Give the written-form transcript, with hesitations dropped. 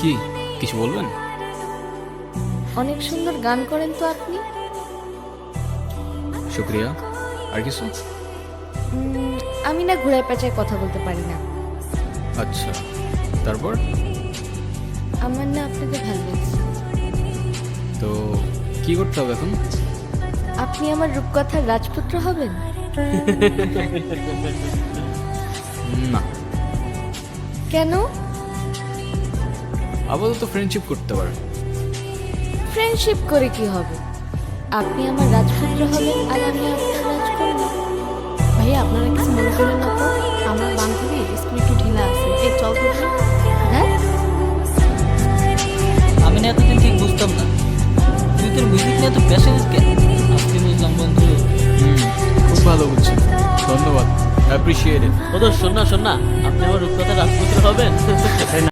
কি কিছু বলবেন? অনেক সুন্দর গান করেন তো আপনি। শুক্রিয়া। আর কিছু? আমি না ঘোড়ায় পেঁচায় কথা বলতে পারি না। আচ্ছা, তারপর? আমার না আপনাকে ভালো লাগছে। তো কি করতে হবে এখন? আপনি আমার রূপকথার রাজপুত্র হবেন। না, কেন? আপাতত ফ্রেন্ডশিপ করতে পারেন। ফ্রেন্ডশিপ করে কি হবে? আপনি আমার রাজপুত্র হবেন আর আমি আপনার রাজকন্যা। ভাইয়া আপনারা কিছু মনে করেন না তো, আমার বান্ধবী স্কুল একটু ঢিলা আছে, এই চল তো ভাই। হ্যাঁ, আমি না এতদিন ঠিক বুঝতাম না তুই তোর মিউজিক নিয়ে এত প্যাশনেট কেন। আজকে বুঝলাম বন্ধু। খুব ভালো বুঝছেন, ধন্যবাদ, অ্যাপ্রিসিয়েটেড। ও তো শোন না, আপনি আমার রূপকথার রাজপুত্র হবেন।